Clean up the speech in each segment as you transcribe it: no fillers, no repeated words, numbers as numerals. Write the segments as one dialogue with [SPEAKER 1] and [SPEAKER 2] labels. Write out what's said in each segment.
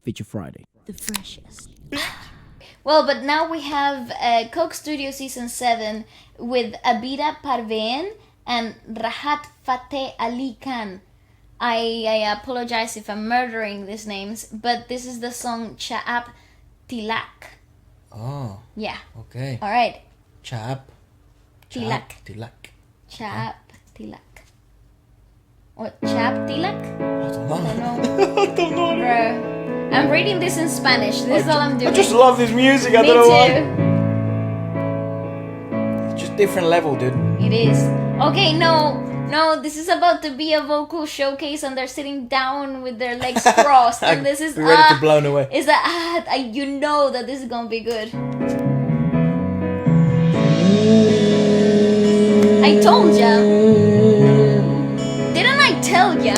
[SPEAKER 1] Feature Friday.
[SPEAKER 2] The freshest. Well, but now we have Coke Studio Season 7 with Abida Parveen and Rahat Fateh Ali Khan. I apologize if I'm murdering these names, but this is the song Chaap Tilak.
[SPEAKER 3] Oh.
[SPEAKER 2] Yeah.
[SPEAKER 3] Okay.
[SPEAKER 2] All right.
[SPEAKER 3] Chaap.
[SPEAKER 2] Tilak.
[SPEAKER 3] Tilak.
[SPEAKER 2] Chaap Tilak. What? Chaap Tilak?
[SPEAKER 3] I don't know.
[SPEAKER 2] I don't know. Bro, I'm reading this in Spanish. This is all I'm doing.
[SPEAKER 3] I just love this music. I
[SPEAKER 2] Me
[SPEAKER 3] don't know
[SPEAKER 2] too.
[SPEAKER 3] why. It's just different level, dude.
[SPEAKER 2] It is. Okay, no, this is about to be a vocal showcase and they're sitting down with their legs crossed and this is
[SPEAKER 3] be ready to blown away.
[SPEAKER 2] Is that you know that this is gonna be good. I told ya. Didn't I tell ya?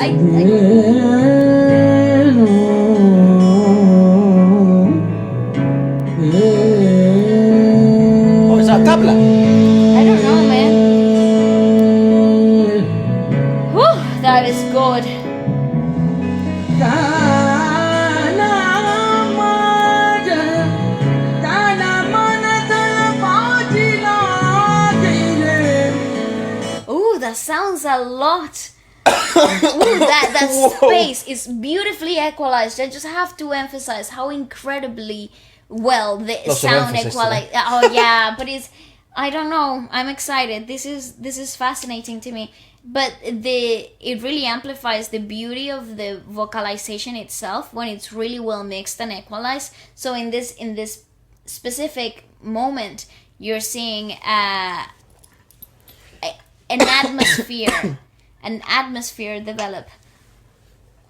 [SPEAKER 3] Oh, is that tabla?
[SPEAKER 2] I don't know, man. Whew, that is good. Ooh, that sounds a lot. Ooh, that space is beautifully equalized. I just have to emphasize how incredibly well the
[SPEAKER 3] Lots of
[SPEAKER 2] sound
[SPEAKER 3] emphasis
[SPEAKER 2] equalized. Oh yeah, but I don't know. I'm excited. This is fascinating to me. But it really amplifies the beauty of the vocalization itself when it's really well mixed and equalized. So in this specific moment, you're seeing an atmosphere develop.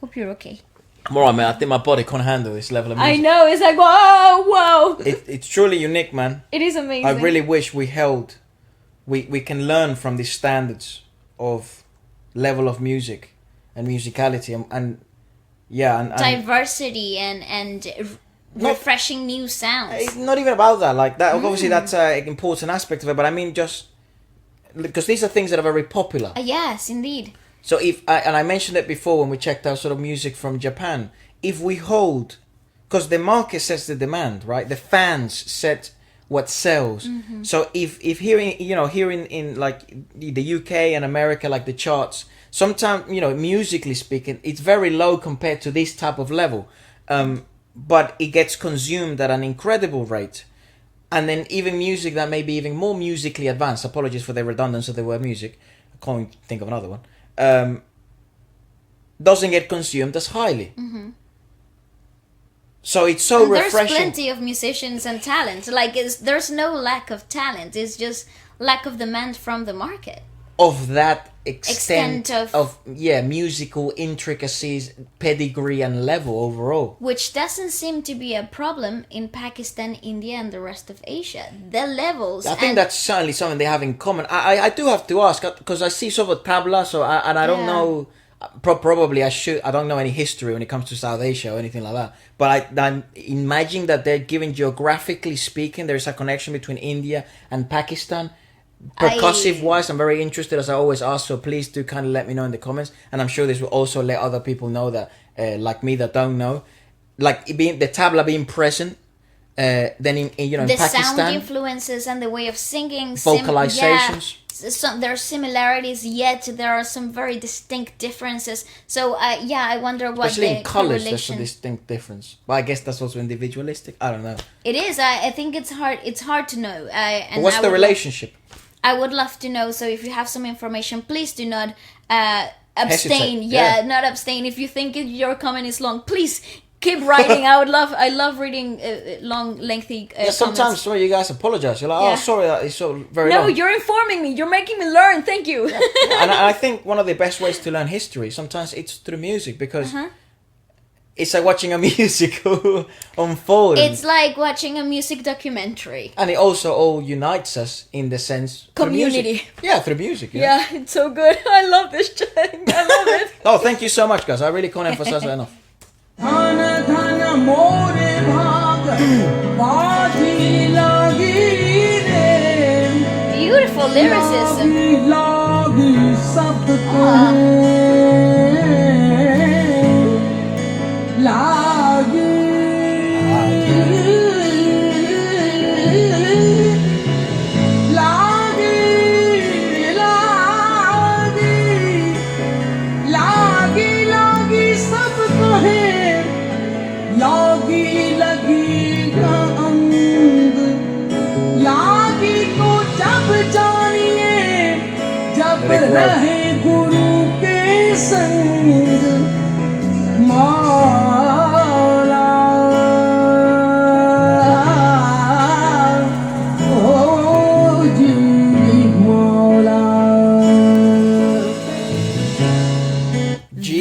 [SPEAKER 2] Hope you're okay.
[SPEAKER 3] I'm alright, man. I think my body can't handle this level of music.
[SPEAKER 2] I know, it's like whoa.
[SPEAKER 3] It's truly unique, man.
[SPEAKER 2] It is amazing.
[SPEAKER 3] I really wish we can learn from these standards of level of music and musicality and
[SPEAKER 2] diversity and refreshing new sounds.
[SPEAKER 3] It's not even about that. Like that, obviously that's an important aspect of it. But I mean, just because these are things that are very popular.
[SPEAKER 2] Yes, indeed.
[SPEAKER 3] So and I mentioned it before when we checked out sort of music from Japan. If we hold, because the market sets the demand, right? The fans set what sells. Mm-hmm. So if here in like the UK and America, like the charts, sometimes musically speaking, it's very low compared to this type of level, but it gets consumed at an incredible rate. And then even music that may be even more musically advanced. Apologies for the redundancy of the word music. I can't think of another one. Doesn't get consumed as highly. Mm-hmm. So it's so refreshing.
[SPEAKER 2] There's plenty of musicians and talent. Like there's no lack of talent. It's just lack of demand from the market.
[SPEAKER 3] Of that extent of musical intricacies, pedigree and level overall.
[SPEAKER 2] Which doesn't seem to be a problem in Pakistan, India and the rest of Asia. The levels.
[SPEAKER 3] I think that's certainly something they have in common. I do have to ask, because I see sort of tabla, I don't know, probably I don't know any history when it comes to South Asia or anything like that. But I'm imagining that they're given, geographically speaking, there's a connection between India and Pakistan. Percussive wise, I'm very interested, as I always ask, so please do kind of let me know in the comments, and I'm sure this will also let other people know that like me that don't know, like being the tabla being present, then in
[SPEAKER 2] the
[SPEAKER 3] Pakistan,
[SPEAKER 2] sound influences and the way of singing,
[SPEAKER 3] vocalizations.
[SPEAKER 2] There are similarities, yet there are some very distinct differences. So I wonder what
[SPEAKER 3] especially
[SPEAKER 2] the
[SPEAKER 3] in colours,
[SPEAKER 2] correlation.
[SPEAKER 3] there's a distinct difference. But I guess that's also individualistic. I don't know.
[SPEAKER 2] It is. I think it's hard. It's hard to know.
[SPEAKER 3] But what's the relationship?
[SPEAKER 2] I would love to know. So if you have some information, please do not abstain.
[SPEAKER 3] Hesitate.
[SPEAKER 2] Not abstain. If you think your comment is long, please keep writing. I love reading long, lengthy
[SPEAKER 3] sometimes
[SPEAKER 2] comments.
[SPEAKER 3] you guys apologize. You're like, oh, sorry, that is so very long.
[SPEAKER 2] No, you're informing me. You're making me learn. Thank you.
[SPEAKER 3] And I think one of the best ways to learn history, sometimes it's through music, because it's like watching a musical unfold.
[SPEAKER 2] It's like watching a music documentary.
[SPEAKER 3] And it also all unites us in the sense
[SPEAKER 2] community.
[SPEAKER 3] Through music. Yeah, through music.
[SPEAKER 2] Yeah, it's so good. I love this thing. I love it.
[SPEAKER 3] Oh, thank you so much, guys. I really can't emphasize that enough.
[SPEAKER 2] Beautiful lyricism.
[SPEAKER 3] G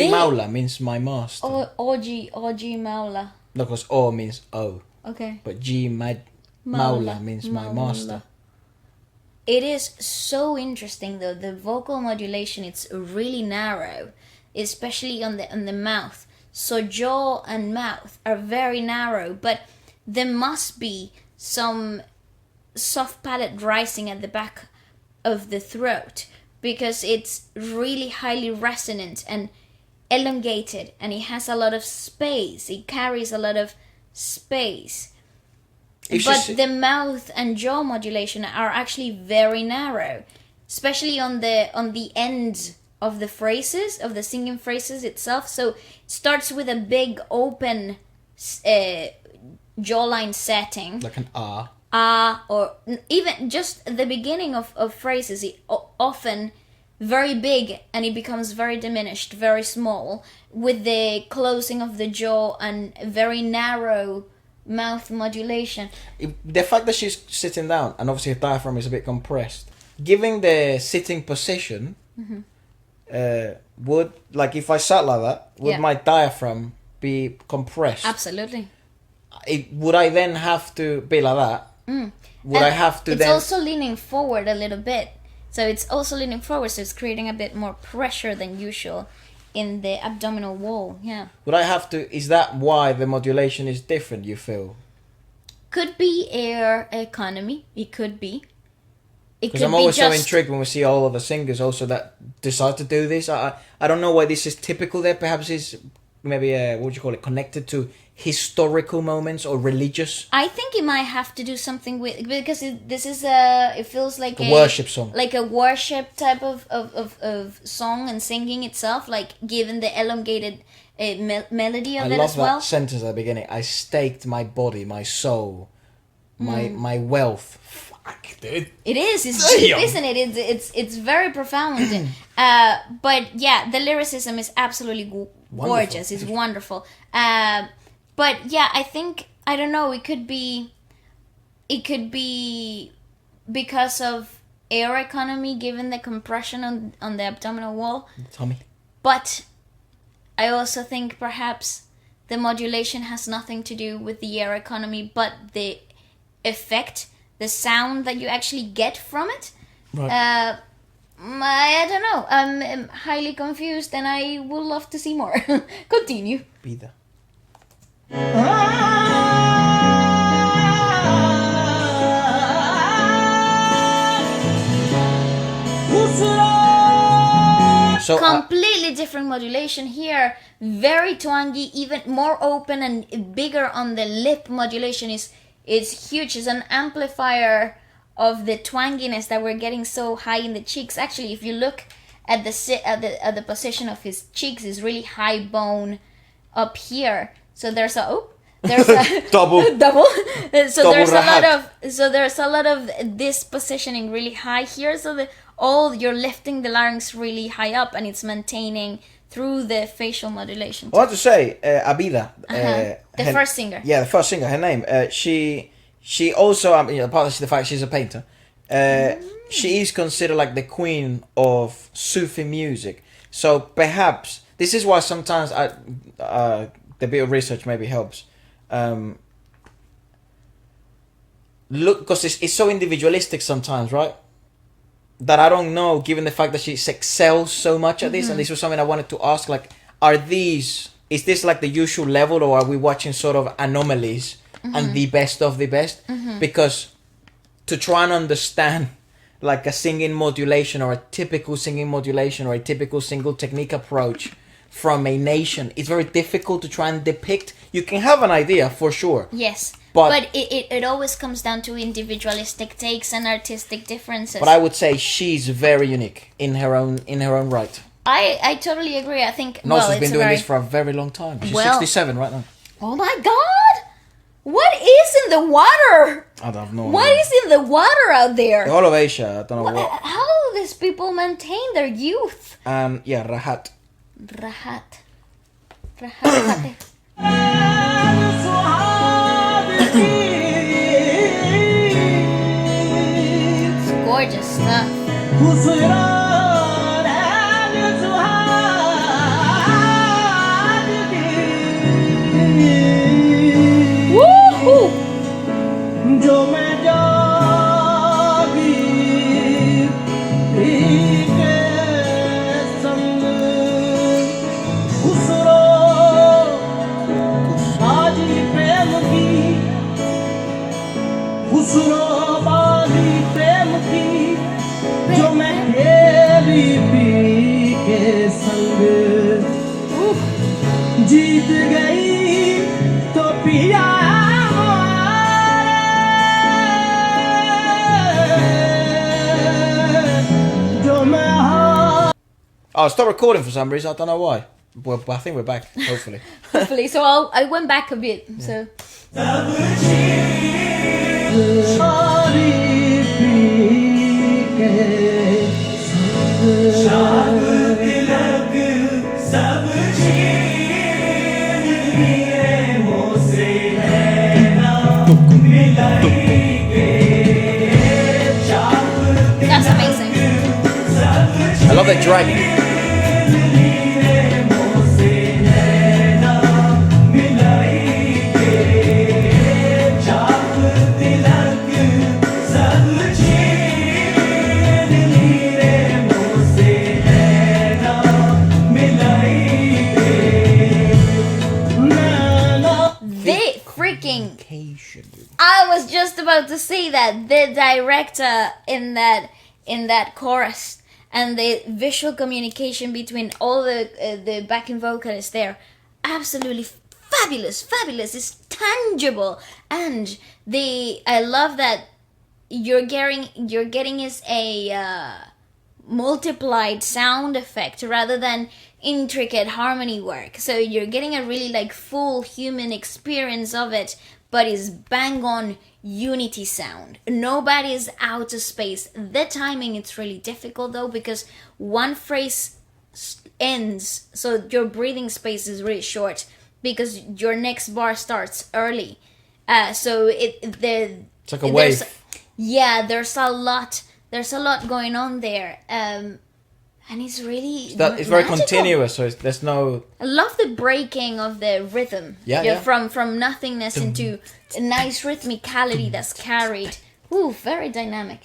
[SPEAKER 3] Maula means my master.
[SPEAKER 2] Oji Maula.
[SPEAKER 3] No, because O means O.
[SPEAKER 2] Okay.
[SPEAKER 3] But G Maula means my master.
[SPEAKER 2] It is so interesting though. The vocal modulation, it's really narrow, especially on the mouth. So jaw and mouth are very narrow, but there must be some soft palate rising at the back of the throat because it's really highly resonant and elongated, and it has a lot of space. It carries a lot of space. But the mouth and jaw modulation are actually very narrow, especially on the end of the phrases, of the singing phrases itself. So it starts with a big open jawline setting.
[SPEAKER 3] Like an ah.
[SPEAKER 2] Or even just the beginning of phrases, it often very big and it becomes very diminished, very small, with the closing of the jaw and very narrow mouth modulation.
[SPEAKER 3] The fact that she's sitting down and obviously her diaphragm is a bit compressed, giving the sitting position, would, like if I sat like that, would my diaphragm be compressed?
[SPEAKER 2] Absolutely.
[SPEAKER 3] Would I then have to be like that? Would I have to
[SPEAKER 2] it's
[SPEAKER 3] then...
[SPEAKER 2] It's also leaning forward a little bit. So it's creating a bit more pressure than usual in the abdominal wall. Yeah.
[SPEAKER 3] Would I have to... Is that why the modulation is different, you feel?
[SPEAKER 2] Could be air economy. It could be.
[SPEAKER 3] Because I'm always so intrigued when we see all of the singers also that decide to do this. I don't know why this is typical there. Perhaps it's maybe, what would you call it, connected to historical moments or religious.
[SPEAKER 2] I think it might have to do something with, because this is it feels like
[SPEAKER 3] a worship song,
[SPEAKER 2] like a worship type of song and singing itself, like given the elongated melody of it as well. I love
[SPEAKER 3] that sentence at the beginning. I staked my body, my soul, my wealth. Fuck, dude.
[SPEAKER 2] It is. It's deep, isn't it? It's very profound. But yeah, the lyricism is absolutely gorgeous. It's wonderful. But yeah, I think, I don't know, it could be because of air economy given the compression on the abdominal wall.
[SPEAKER 3] Tommy.
[SPEAKER 2] But I also think perhaps the modulation has nothing to do with the air economy, but the effect, the sound that you actually get from it. Right. I don't know. I'm highly confused and I would love to see more. Continue.
[SPEAKER 3] Be there. So,
[SPEAKER 2] completely different modulation here, very twangy, even more open and bigger on the lip modulation is huge. It's an amplifier of the twanginess that we're getting so high in the cheeks. Actually, if you look at the position of his cheeks, is really high bone up here. So there's a
[SPEAKER 3] double.
[SPEAKER 2] So
[SPEAKER 3] double
[SPEAKER 2] there's a lot of this positioning really high here. So you're lifting the larynx really high up, and it's maintaining through the facial modulation.
[SPEAKER 3] I want to say Abida,
[SPEAKER 2] the first singer.
[SPEAKER 3] Yeah, the first singer. Her name. She also, apart from the fact she's a painter, she is considered like the queen of Sufi music. So perhaps this is why sometimes the bit of research maybe helps. Look, because it's so individualistic sometimes, right? That I don't know, given the fact that she excels so much at this, and this was something I wanted to ask, like, is this like the usual level, or are we watching sort of anomalies and the best of the best? Because to try and understand like a singing modulation or a typical singing modulation or a typical single technique approach from a nation, it's very difficult to try and depict. You can have an idea for sure.
[SPEAKER 2] Yes. But it always comes down to individualistic takes and artistic differences.
[SPEAKER 3] But I would say she's very unique in her own right.
[SPEAKER 2] I totally agree. I think
[SPEAKER 3] She's been doing this for a very long time. She's 67 right now.
[SPEAKER 2] Oh my God! What is in the water?
[SPEAKER 3] I don't know.
[SPEAKER 2] What is in the water out there?
[SPEAKER 3] The whole of Asia. I don't know what.
[SPEAKER 2] How the these people maintain their youth?
[SPEAKER 3] Yeah, Rahat.
[SPEAKER 2] Rahat Fateh. It's gorgeous stuff. Woohoo!
[SPEAKER 1] जीत गई तो पिया जो मैं
[SPEAKER 3] Oh, stop recording for some reason. I don't know why. Well, I think we're back. Hopefully.
[SPEAKER 2] Hopefully, so I went back a bit. So that's amazing.
[SPEAKER 3] I love that dragging.
[SPEAKER 2] They freaking. I was just about to say that the director in that chorus and the visual communication between all the backing vocalists there, absolutely fabulous. It's tangible, and I love that you're getting is a multiplied sound effect rather than intricate harmony work. So you're getting a really like full human experience of it, but it's bang on unity sound. Nobody is out of space. The timing, it's really difficult though, because one phrase ends, so your breathing space is really short because your next bar starts early. So
[SPEAKER 3] It's like a wave.
[SPEAKER 2] Yeah, there's a lot going on there. And it's really
[SPEAKER 3] It's very
[SPEAKER 2] magical.
[SPEAKER 3] continuous, so there's no...
[SPEAKER 2] I love the breaking of the rhythm.
[SPEAKER 3] Yeah.
[SPEAKER 2] From nothingness into a nice rhythmicality that's carried. Ooh, very dynamic.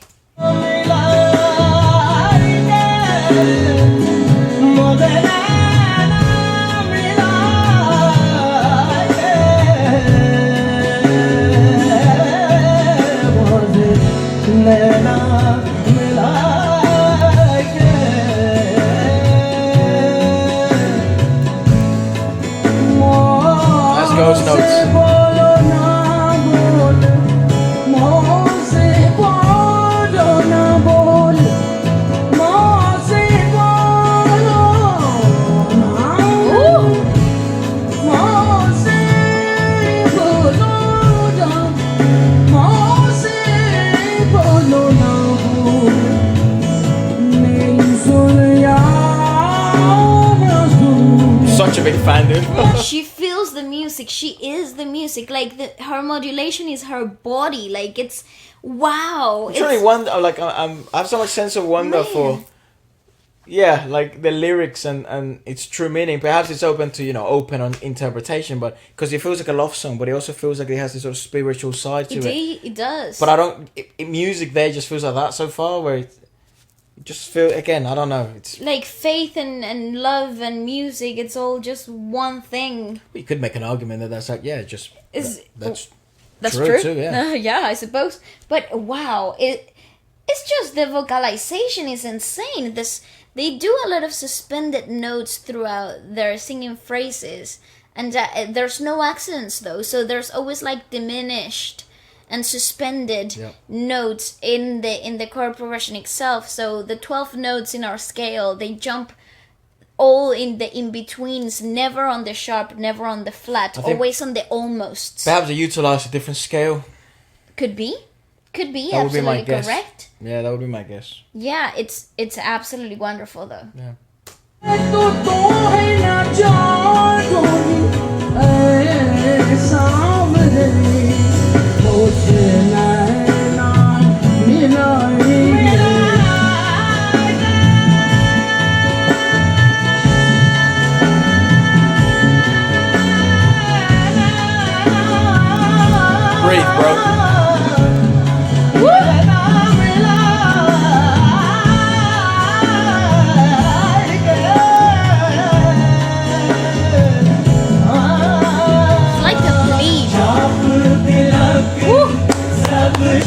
[SPEAKER 3] Those notes. Such a big fan, dude.
[SPEAKER 2] Yeah, she feels the music. She is the music. Like her modulation is her body. Like it's wow.
[SPEAKER 3] It's really wonder. Like I have so much sense of wonder for. Yeah, like the lyrics and its true meaning. Perhaps it's open to open on interpretation, but because it feels like a love song, but it also feels like it has this sort of spiritual side to it.
[SPEAKER 2] It does.
[SPEAKER 3] But I don't. Music there just feels like that so far, where it just feel again. I don't know. It's
[SPEAKER 2] like faith and love and music. It's all just one thing.
[SPEAKER 3] You could make an argument that that's like that's
[SPEAKER 2] true
[SPEAKER 3] too. Yeah.
[SPEAKER 2] Yeah, I suppose. But wow, it's just the vocalization is insane. They do a lot of suspended notes throughout their singing phrases, and there's no accents though, so there's always like diminished and suspended notes in the chord progression itself. So the 12 notes in our scale, they jump all in the in-betweens, never on the sharp, never on the flat, always on the almosts.
[SPEAKER 3] Perhaps they utilize a different scale.
[SPEAKER 2] Could be. Could be
[SPEAKER 3] That would be my
[SPEAKER 2] absolutely
[SPEAKER 3] guess.
[SPEAKER 2] correct.
[SPEAKER 3] Yeah, that would be my guess.
[SPEAKER 2] Yeah, it's absolutely wonderful though.
[SPEAKER 3] Yeah. Breathe, bro.
[SPEAKER 2] It's like a plea. Woo!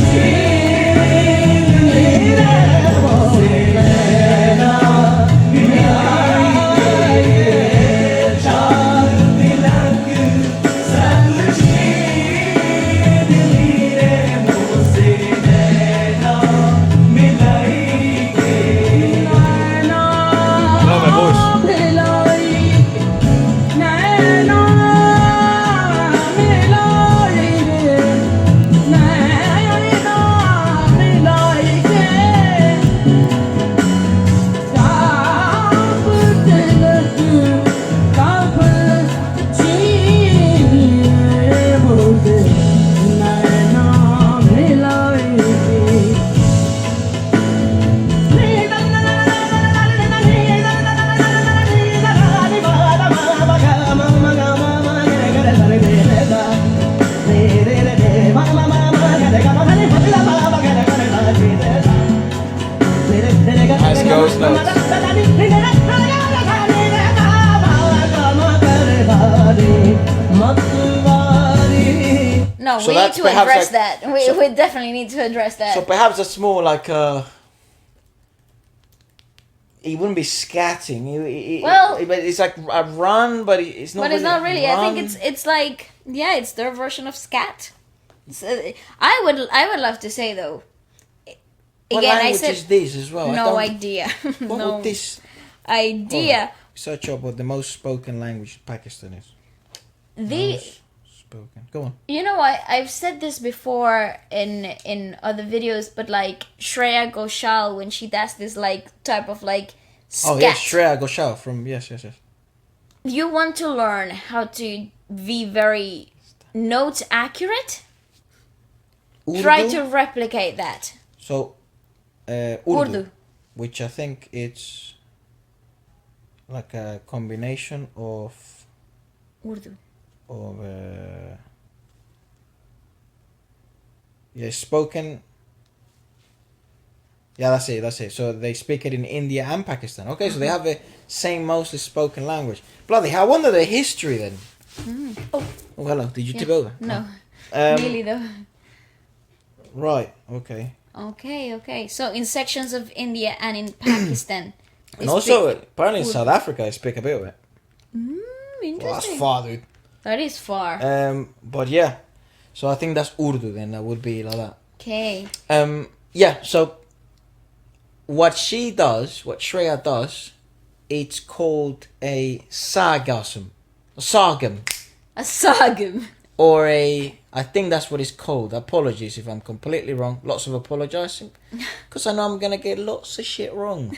[SPEAKER 3] Love my voice. Nice ghost notes.
[SPEAKER 2] No,
[SPEAKER 3] So
[SPEAKER 2] we need
[SPEAKER 3] that's
[SPEAKER 2] to
[SPEAKER 3] perhaps
[SPEAKER 2] address
[SPEAKER 3] like-
[SPEAKER 2] that. We definitely need to address that.
[SPEAKER 3] So perhaps that's more like he wouldn't be scatting. But it's like a run, but it's not.
[SPEAKER 2] But it's not really. I
[SPEAKER 3] run.
[SPEAKER 2] think it's like, yeah, it's their version of scat. I would love to say though.
[SPEAKER 3] What
[SPEAKER 2] Again, I
[SPEAKER 3] language
[SPEAKER 2] said
[SPEAKER 3] is this as well?
[SPEAKER 2] no idea.
[SPEAKER 3] What
[SPEAKER 2] No
[SPEAKER 3] would this?
[SPEAKER 2] idea.
[SPEAKER 3] Search up what the most spoken language in Pakistan is.
[SPEAKER 2] The
[SPEAKER 3] Most spoken. Go on.
[SPEAKER 2] You know, I've said this before in other videos, but like Shreya Ghoshal, when she does this like type of like scat,
[SPEAKER 3] Oh yes, Shreya Ghoshal from yes.
[SPEAKER 2] you want to learn how to be very note accurate. Try to replicate that.
[SPEAKER 3] So, Urdu,
[SPEAKER 2] Urdu.
[SPEAKER 3] which I think it's like a combination of
[SPEAKER 2] Urdu.
[SPEAKER 3] spoken. Yeah, that's it. So they speak it in India and Pakistan. Okay, so they have the same mostly spoken language. Bloody hell, I wonder the history then. Oh, hello. Did you tip over?
[SPEAKER 2] No,
[SPEAKER 3] Oh.
[SPEAKER 2] really though.
[SPEAKER 3] Right. Okay.
[SPEAKER 2] Okay. So in sections of India and in Pakistan.
[SPEAKER 3] And also, apparently in South Africa, I speak a bit of it.
[SPEAKER 2] Interesting.
[SPEAKER 3] Well, that's far, dude.
[SPEAKER 2] That is far.
[SPEAKER 3] But yeah, so I think that's Urdu then. That would be like that.
[SPEAKER 2] Okay.
[SPEAKER 3] Yeah. So what Shreya does, it's called a sargasm, sargam,
[SPEAKER 2] A sargam.
[SPEAKER 3] or I think that's what it's called. Apologies if I'm completely wrong. Lots of apologising, because I know I'm gonna get lots of shit wrong.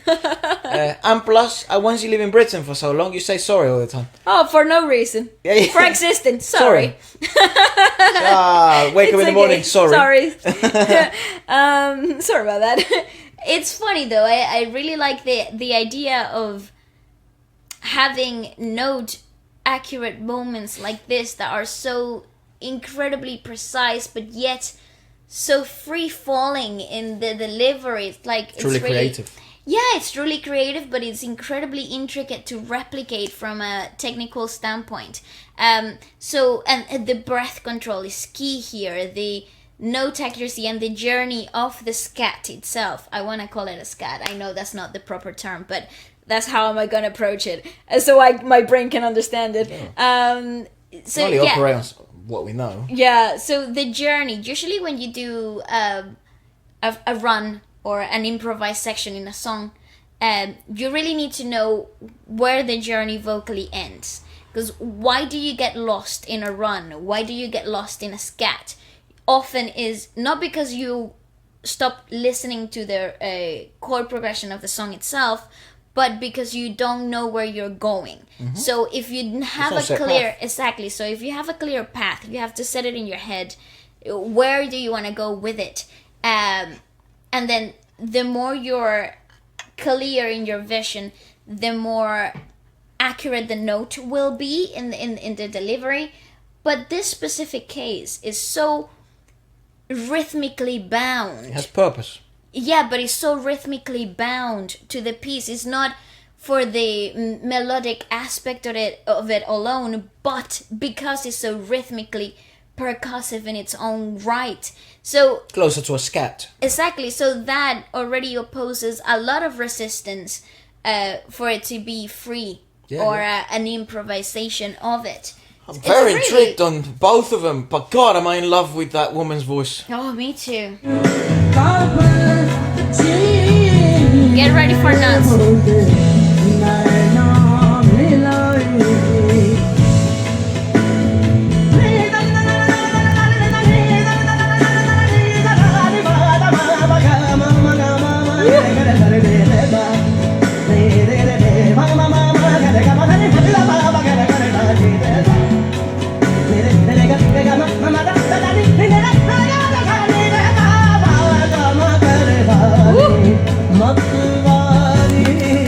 [SPEAKER 3] And plus, once you live in Britain for so long, you say sorry all the time.
[SPEAKER 2] Oh, for no reason.
[SPEAKER 3] Yeah.
[SPEAKER 2] For existing. Sorry.
[SPEAKER 3] Wake up in the morning. Sorry.
[SPEAKER 2] Sorry about that. It's funny though. I really like the idea of having note accurate moments like this that are so incredibly precise, but yet so free falling in the delivery. It's like
[SPEAKER 3] Truly
[SPEAKER 2] it's really
[SPEAKER 3] creative.
[SPEAKER 2] Yeah, it's truly creative, but it's incredibly intricate to replicate from a technical standpoint. So the breath control is key here. The note accuracy and the journey of the scat itself. I want to call it a scat. I know that's not the proper term, but that's how am I going to approach it, so my brain can understand it. So
[SPEAKER 3] Only
[SPEAKER 2] yeah.
[SPEAKER 3] operate on what we know.
[SPEAKER 2] Yeah, so the journey, usually when you do a run or an improvised section in a song, you really need to know where the journey vocally ends. Because why do you get lost in a run? Why do you get lost in a scat? often is not because you stop listening to the chord progression of the song itself, but because you don't know where you're going. So if you have
[SPEAKER 3] It's
[SPEAKER 2] a
[SPEAKER 3] not set
[SPEAKER 2] clear
[SPEAKER 3] path.
[SPEAKER 2] exactly, so if you have a clear path, you have to set it in your head. Where do you want to go with it? And then the more you're clear in your vision, the more accurate the note will be in the delivery. But this specific case is so rhythmically bound.
[SPEAKER 3] It has purpose.
[SPEAKER 2] Yeah, but it's so rhythmically bound to the piece. It's not for the melodic aspect of it alone, but because it's so rhythmically percussive in its own right. So
[SPEAKER 3] Closer to a scat.
[SPEAKER 2] exactly, so that already opposes a lot of resistance for it to be free,
[SPEAKER 3] Yeah,
[SPEAKER 2] or
[SPEAKER 3] yeah.
[SPEAKER 2] an improvisation of it.
[SPEAKER 3] I'm
[SPEAKER 2] It's
[SPEAKER 3] very
[SPEAKER 2] really-
[SPEAKER 3] intrigued on both of them, but God, am I in love with that woman's voice.
[SPEAKER 2] Oh, me too.
[SPEAKER 1] काबर जी
[SPEAKER 2] Get ready for nuts.
[SPEAKER 1] नैना मिलाए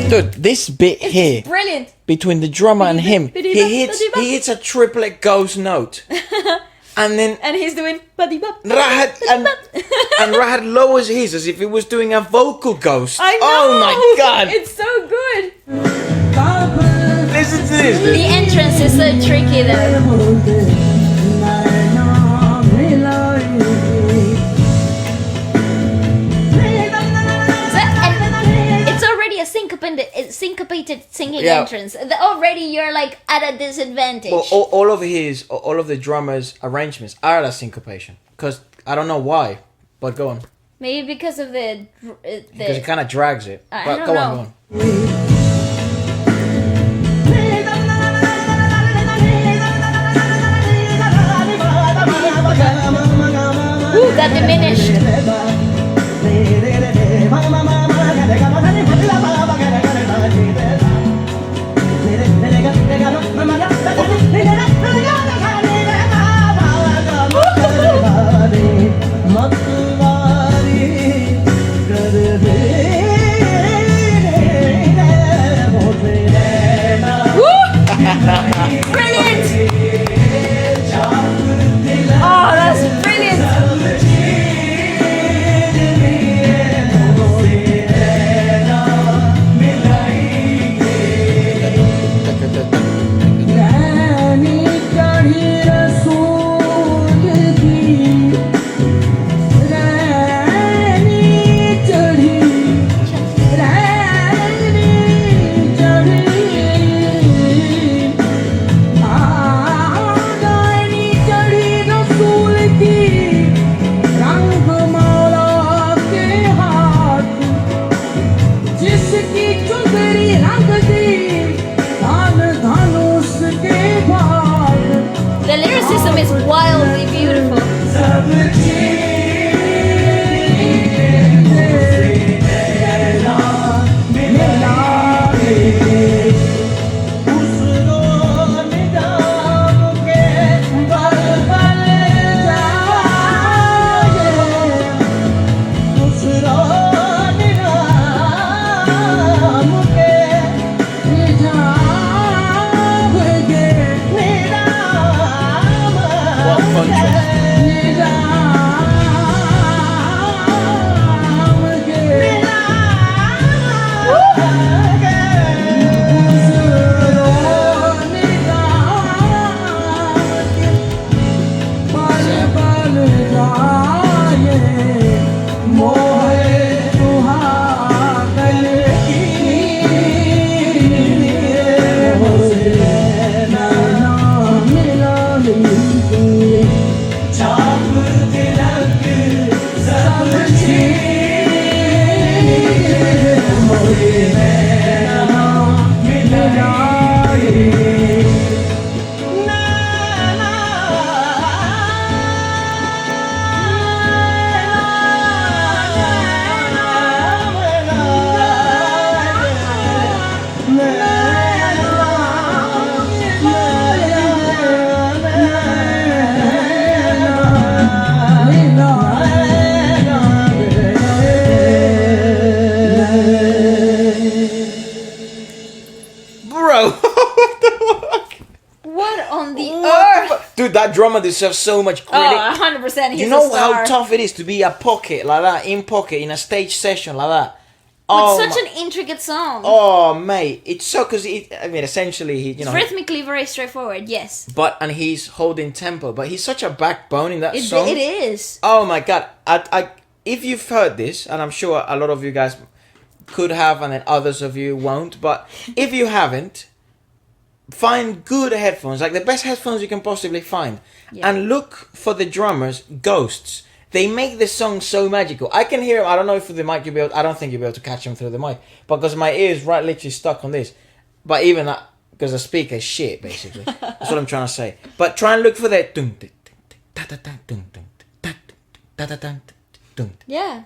[SPEAKER 3] Dude, this bit here
[SPEAKER 2] Brilliant.
[SPEAKER 3] between the drummer and him, he hits a triplet ghost note, and then
[SPEAKER 2] And he's doing
[SPEAKER 3] Rahat and Rahat lowers his as if he was doing a vocal ghost.
[SPEAKER 2] I know.
[SPEAKER 3] Oh my God!
[SPEAKER 2] It's so good.
[SPEAKER 3] Listen to this.
[SPEAKER 2] The
[SPEAKER 3] Dude.
[SPEAKER 2] entrance is so tricky though. And it's already a syncopated singing
[SPEAKER 3] Yeah.
[SPEAKER 2] entrance. Already you're like at a disadvantage.
[SPEAKER 3] Well, all of the drummer's arrangements are a syncopation. Because I don't know why, but go on.
[SPEAKER 2] Maybe because of the
[SPEAKER 3] Because it kind of drags it.
[SPEAKER 2] I
[SPEAKER 3] But
[SPEAKER 2] don't
[SPEAKER 3] go
[SPEAKER 2] know.
[SPEAKER 3] on, go on.
[SPEAKER 2] Ooh, that diminished. Brilliant! Oh, that's brilliant! The lyricism is wildly beautiful.
[SPEAKER 3] What contrast. drummer deserves so much credit.
[SPEAKER 2] Oh, 100%. He's
[SPEAKER 3] You know
[SPEAKER 2] a star.
[SPEAKER 3] how tough it is to be a pocket like that, in pocket, in a stage session like that.
[SPEAKER 2] With such an intricate song.
[SPEAKER 3] Oh, mate, it's so because essentially he,
[SPEAKER 2] It's rhythmically very straightforward. Yes.
[SPEAKER 3] and he's holding tempo, but he's such a backbone in that song.
[SPEAKER 2] It is.
[SPEAKER 3] Oh my god! If you've heard this, and I'm sure a lot of you guys could have, and then others of you won't, but if you haven't, find good headphones, like the best headphones you can possibly find, and look for the drummers, Ghosts. They make the song so magical. I can hear him. I don't know if through the mic you'll be able. I don't think you'll be able to catch him through the mic, because my ear is literally stuck on this. But even that, because the speaker is shit, basically. That's what I'm trying to say. But try and look for that.
[SPEAKER 2] Yeah.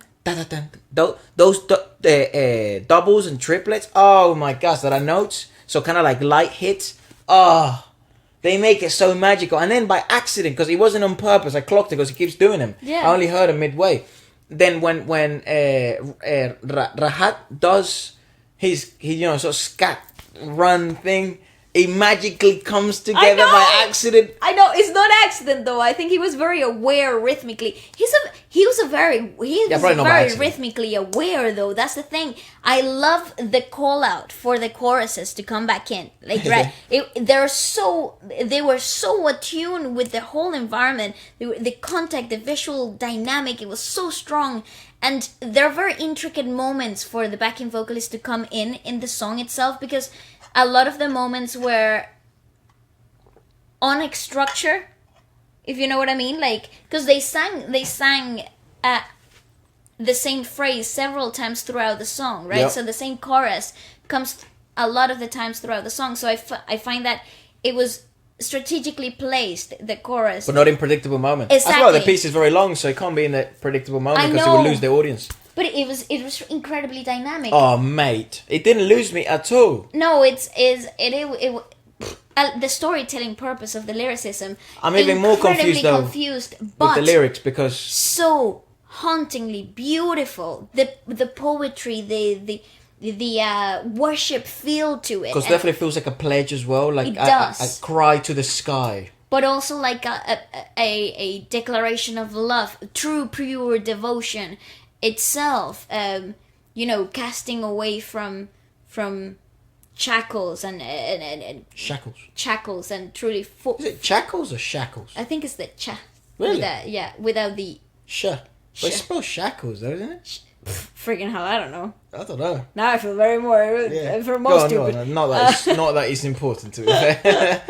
[SPEAKER 3] Those doubles and triplets. Oh my gosh, that are notes. So kind of like light hits. Oh. They make it so magical, and then by accident, because it wasn't on purpose, I clocked it because he keeps doing them.
[SPEAKER 2] Yeah.
[SPEAKER 3] I only heard him midway. Then when Rahat does his sort of scat run thing, it magically comes together by accident.
[SPEAKER 2] I know, it's not accident though. I think he was very aware rhythmically. He was very rhythmically aware though. That's the thing. I love the call out for the choruses to come back in. Like they were so attuned with the whole environment, the contact, the visual dynamic. It was so strong. And there are very intricate moments for the backing vocalist to come in the song itself, because a lot of the moments were onyx structure, if you know what I mean, like, because they sang the same phrase several times throughout the song, right? Yep. So the same chorus comes a lot of the times throughout the song. So I find that it was strategically placed, the chorus,
[SPEAKER 3] but not in predictable moments.
[SPEAKER 2] Exactly.
[SPEAKER 3] That's why the piece is very long, so it can't be in the predictable moment because it will lose the audience.
[SPEAKER 2] But it was incredibly dynamic.
[SPEAKER 3] Oh, mate, it didn't lose me at all.
[SPEAKER 2] No, the storytelling purpose of the lyricism.
[SPEAKER 3] I'm even more confused though with the lyrics, because
[SPEAKER 2] so hauntingly beautiful. The poetry, the worship feel to it.
[SPEAKER 3] Because definitely feels like a pledge as well, like a cry to the sky.
[SPEAKER 2] But also like a declaration of love, true pure devotion itself, casting away from shackles and shackles and truly
[SPEAKER 3] is it shackles or shackles?
[SPEAKER 2] I think it's the
[SPEAKER 3] really,
[SPEAKER 2] without the
[SPEAKER 3] but it's spelled shackles though, isn't it?
[SPEAKER 2] Freaking hell, I don't know.
[SPEAKER 3] I don't know.
[SPEAKER 2] Now I feel very more stupid.
[SPEAKER 3] No, not that it's important to be fair.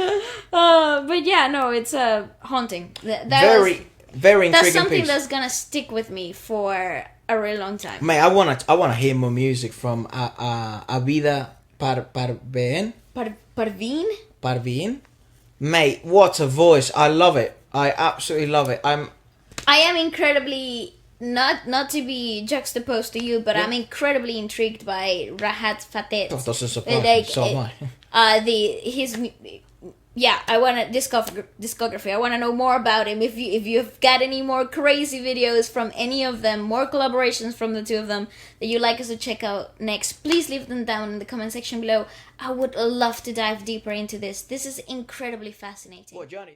[SPEAKER 2] But yeah, no, it's haunting.
[SPEAKER 3] Very intriguing.
[SPEAKER 2] That's something
[SPEAKER 3] piece.
[SPEAKER 2] That's gonna stick with me for a really long time.
[SPEAKER 3] Mate, I wanna hear more music from Abida Parveen. Parveen. Mate, what a voice! I love it. I absolutely love it. I
[SPEAKER 2] am incredibly not to be juxtaposed to you, but I'm incredibly intrigued by Rahat Fateh.
[SPEAKER 3] That doesn't surprise me. So am
[SPEAKER 2] I. I want a discography. I want to know more about him. If you've got any more crazy videos from any of them, more collaborations from the two of them that you'd like us to check out next, please leave them down in the comment section below. I would love to dive deeper into this. This is incredibly fascinating.
[SPEAKER 3] What, Johnny?